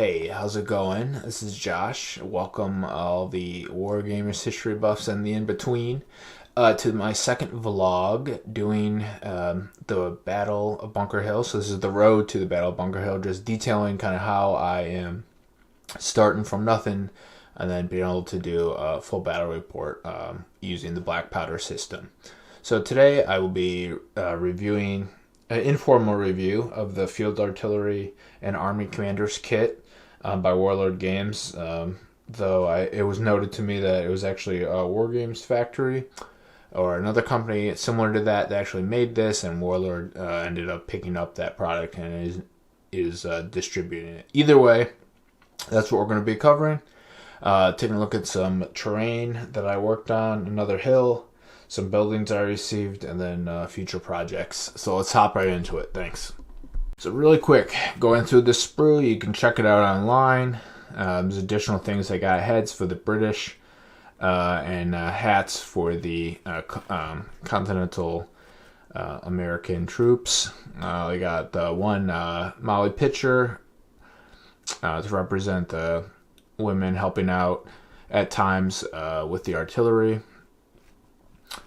Hey, how's it going? This is Josh. Welcome all the Wargamers, history buffs, and the in-between to my second vlog doing the Battle of Bunker Hill. So this is the road to the Battle of Bunker Hill, just detailing kind of how I am starting from nothing and then being able to do a full battle report using the black powder system. So today I will be reviewing an informal review of the Field Artillery and Army Commander's Kit by Warlord Games, though it was noted to me that it was actually a War Games factory or another company similar to that actually made this, and Warlord ended up picking up that product and is distributing it. Either way, that's what we're going to be covering. Taking a look at some terrain that I worked on, another hill, some buildings I received, and then future projects. So let's hop right into it. Thanks. So really quick, going through this sprue, you can check it out online. There's additional things I got: heads for the British and hats for the continental American troops. I got the one Molly picture to represent the women helping out at times with the artillery.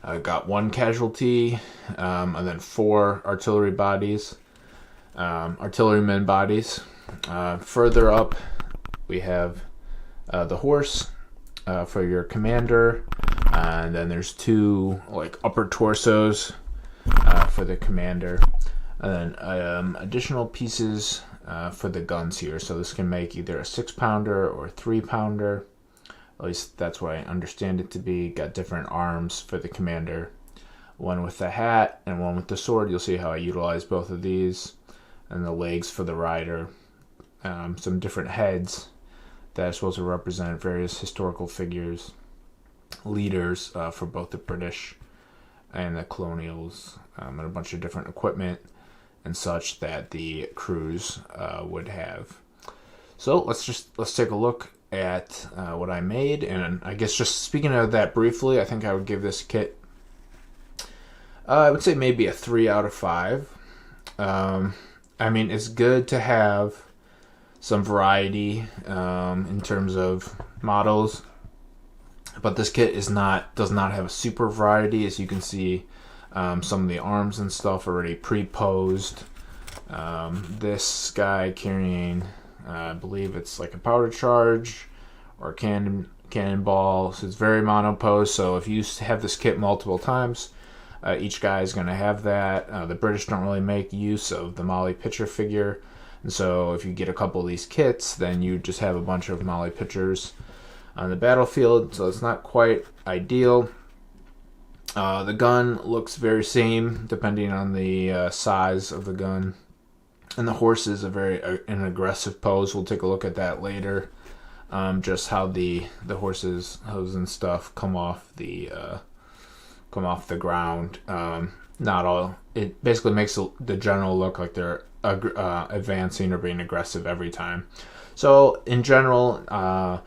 I got one casualty, and then 4 artillery bodies, artillerymen bodies. Further up, we have the horse for your commander, and then there's 2 like upper torsos for the commander, and then additional pieces for the guns here. So this can make either a 6-pounder or a 3-pounder. At least that's what I understand it to be. Got different arms for the commander. One with the hat and one with the sword. You'll see how I utilize both of these. And the legs for the rider. Some different heads that are supposed to represent various historical figures. Leaders for both the British and the colonials. And a bunch of different equipment and such that the crews would have. So let's take a look at what I made, and I guess just speaking of that briefly, I think I would give this kit I would say maybe a 3 out of 5. I mean, it's good to have some variety in terms of models, but this kit does not have a super variety. As you can see, some of the arms and stuff already pre-posed. This guy carrying I believe it's like a powder charge or cannonball. So it's very mono-posed. So if you have this kit multiple times, each guy is going to have that. The British don't really make use of the Molly picture figure. And so if you get a couple of these kits, then you just have a bunch of Molly pictures on the battlefield. So it's not quite ideal. The gun looks very same depending on the size of the gun. And the horse is an aggressive pose. We'll take a look at that later. Just how the horse's hooves and stuff come off the ground. Not all. It basically makes the general look like they're advancing or being aggressive every time. So in general,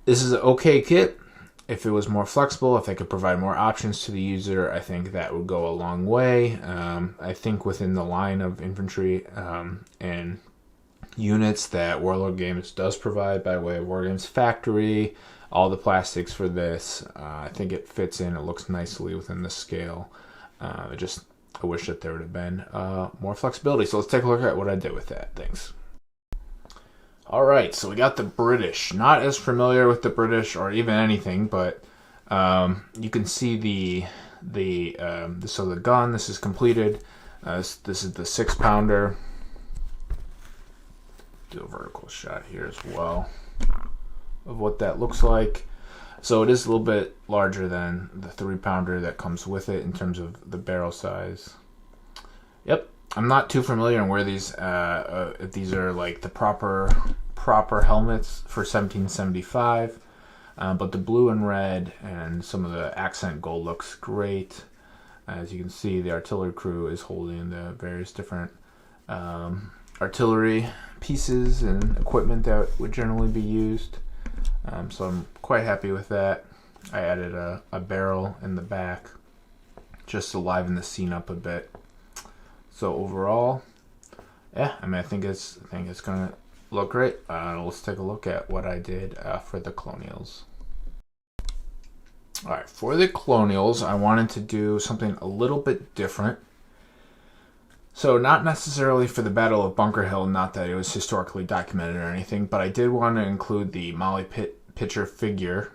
this is an okay kit. If it was more flexible, if they could provide more options to the user, I think that would go a long way. I think within the line of infantry and units that Warlord Games does provide by way of War Games Factory, all the plastics for this, I think it fits in. It looks nicely within the scale. I wish that there would have been more flexibility. So let's take a look at what I did with that. Thanks. All right, so we got the British. Not as familiar with the British or even anything, but you can see so the gun. This is completed. This is the 6-pounder. Do a vertical shot here as well of what that looks like. So it is a little bit larger than the 3-pounder that comes with it in terms of the barrel size. Yep. I'm not too familiar on where these if these are like the proper helmets for 1775, but the blue and red and some of the accent gold looks great. As you can see, the artillery crew is holding the various different artillery pieces and equipment that would generally be used. So I'm quite happy with that. I added a barrel in the back just to liven the scene up a bit. So overall, yeah, I mean, I think it's gonna look great. Let's take a look at what I did for the Colonials. All right, for the Colonials, I wanted to do something a little bit different. So not necessarily for the Battle of Bunker Hill, not that it was historically documented or anything, but I did want to include the Molly Pitcher figure,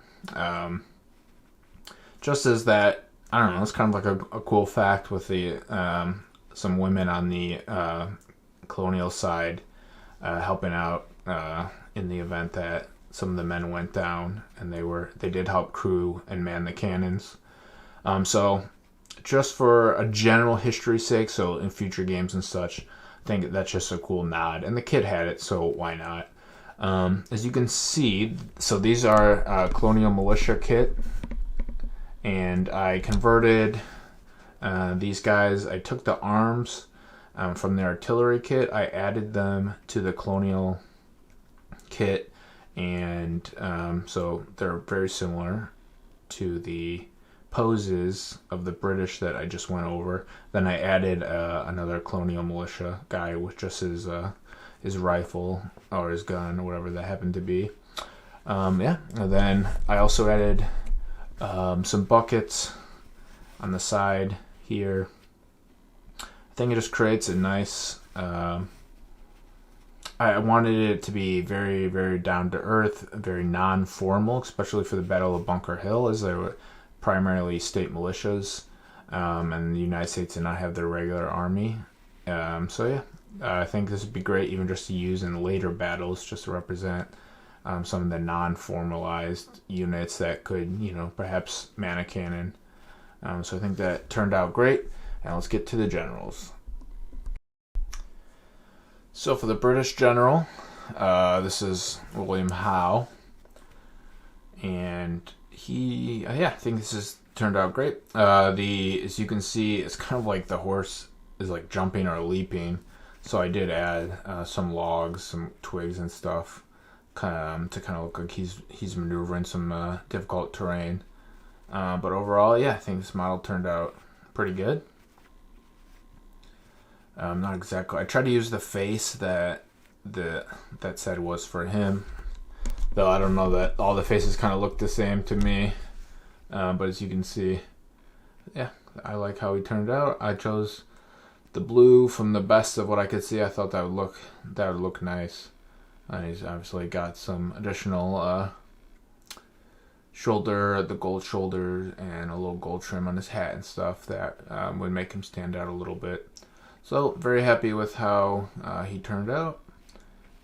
just as that. I don't know. It's kind of like a cool fact with the some women on the Colonial side helping out in the event that some of the men went down, and they did help crew and man the cannons. So just for a general history sake, so in future games and such, I think that's just a cool nod. And the kid had it, so why not? As you can see, so these are Colonial Militia kit, and I converted these guys. I took the arms from the artillery kit, I added them to the Colonial kit, and so they're very similar to the poses of the British that I just went over. Then I added another Colonial Militia guy with just his rifle or his gun or whatever that happened to be. Yeah, and then I also added some buckets on the side here. I think it just creates a nice I wanted it to be very, very down to earth, very non-formal, especially for the Battle of Bunker Hill, as they were primarily state militias, and the United States did not have their regular army. So yeah, I think this would be great even just to use in later battles, just to represent some of the non-formalized units that could, perhaps man a cannon. So I think that turned out great. And let's get to the generals. So for the British general, this is William Howe, and I think this has turned out great. As you can see, it's kind of like the horse is like jumping or leaping, so I did add some logs, some twigs and stuff, to kind of look like he's maneuvering some difficult terrain. But overall, yeah, I think this model turned out pretty good. Not exactly. I tried to use the face that said was for him, though I don't know that all the faces kind of look the same to me. But as you can see, yeah, I like how he turned out. I chose the blue from the best of what I could see. I thought that would look nice. He's obviously got some additional the gold shoulder, and a little gold trim on his hat and stuff that would make him stand out a little bit. So very happy with how he turned out,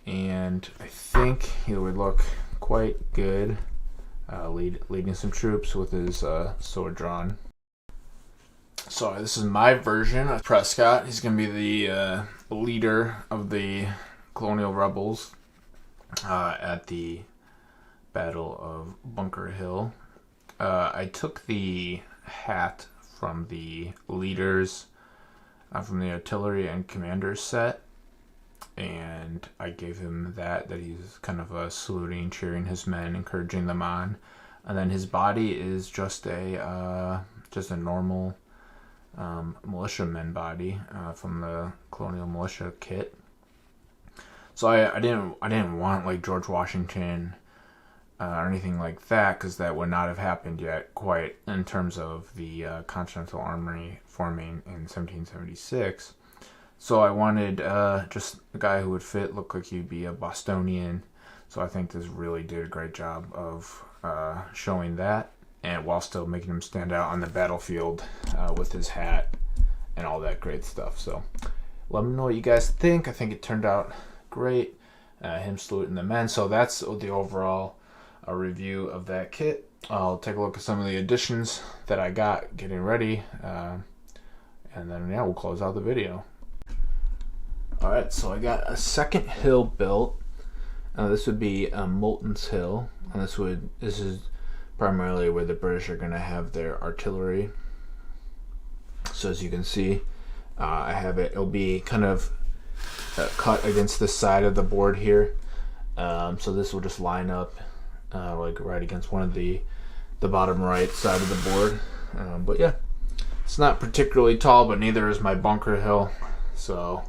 and I think he would look quite good leading some troops with his sword drawn. So this is my version of Prescott. He's going to be the leader of the Colonial Rebels at the Battle of Bunker Hill. I took the hat from the leaders from the artillery and commander set, and I gave him that he's kind of saluting, cheering his men, encouraging them on. And then his body is just a normal militiaman body from the Colonial Militia kit. So I didn't want like George Washington or anything like that, because that would not have happened yet quite in terms of the Continental Army forming in 1776. So I wanted just a guy who would look like he'd be a Bostonian. So I think this really did a great job of showing that, and while still making him stand out on the battlefield with his hat and all that great stuff. So let me know what you guys think. I think it turned out great. Him saluting the men. So that's the overall review of that kit. I'll take a look at some of the additions that I got getting ready, and then we'll close out the video. Alright, so I got a second hill built. This would be Moulton's Hill, and this is primarily where the British are going to have their artillery. So as you can see, I have it'll be kind of cut against the side of the board here. So this will just line up like right against one of the bottom right side of the board. But yeah, it's not particularly tall, but neither is my bunker hill. So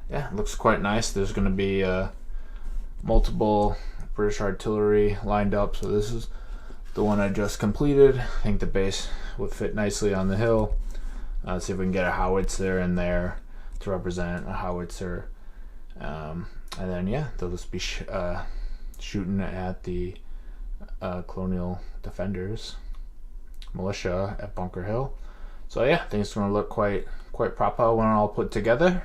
yeah, it looks quite nice. There's going to be multiple British artillery lined up. So this is the one I just completed. I think the base would fit nicely on the hill. Let's see if we can get a howitzer in there to represent a howitzer. And then, yeah, they'll just be shooting at the Colonial Defenders militia at Bunker Hill. So yeah, I think it's going to look quite proper when all put together.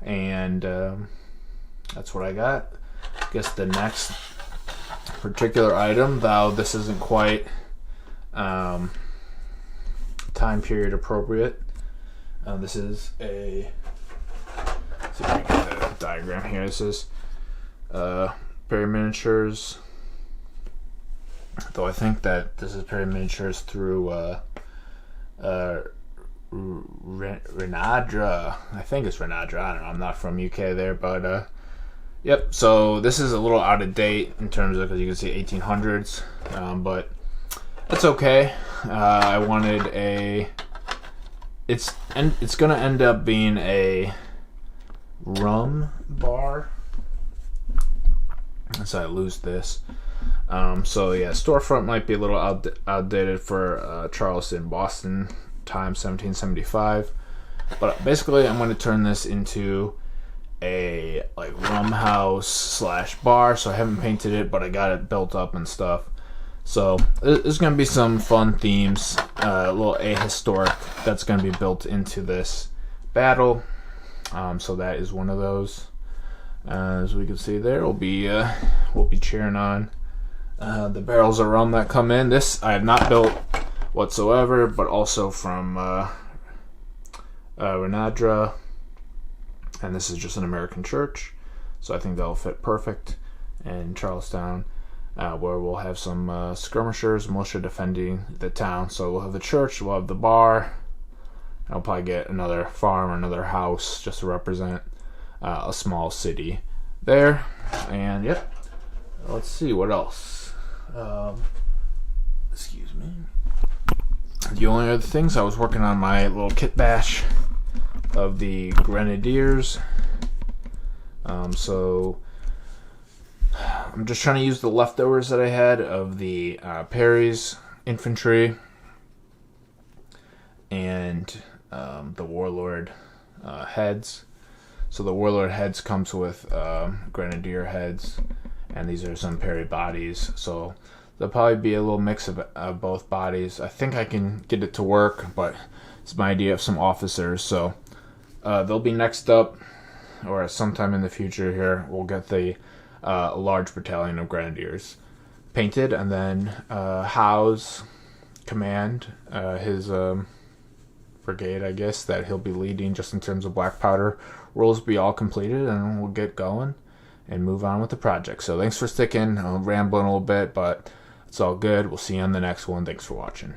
And that's what I got. I guess the next particular item, though this isn't quite time period appropriate. This is a, let's see if I can get a diagram here. This is Perry Miniatures, though I think that this is Perry Miniatures through Renadra. I think it's Renadra. I don't know. I'm not from UK there, but yep. So this is a little out of date in terms of, because you can see 1800s, but that's okay. I wanted a. It's gonna end up being a rum bar. So I lose this. So yeah, storefront might be a little outdated for Charleston, Boston time, 1775. But basically, I'm going to turn this into a like rum house / bar. So I haven't painted it, but I got it built up and stuff. So there's going to be some fun themes, a little ahistoric that's going to be built into this battle. So that is one of those. As we can see there, we'll be cheering on the barrels of rum that come in. This I have not built whatsoever, but also from Renadra, and this is just an American church, so I think that'll fit perfect in Charlestown, where we'll have some skirmishers, militia defending the town. So we'll have the church, we'll have the bar, and I'll probably get another farm or another house just to represent a small city there. And yep, let's see what else. Excuse me. The only other things, I was working on my little kit bash of the Grenadiers. So I'm just trying to use the leftovers that I had of the Perry's infantry and the Warlord heads. So the Warlord heads comes with Grenadier heads, and these are some Perry bodies. So there'll probably be a little mix of both bodies. I think I can get it to work, but it's my idea of some officers. So they'll be next up, or sometime in the future here, we'll get the large battalion of Grenadiers painted, and then Howe's command, his brigade, I guess, that he'll be leading just in terms of black powder rolls be all completed, and we'll get going and move on with the project. So thanks for sticking. I'm rambling a little bit, but it's all good. We'll see you on the next one. Thanks for watching.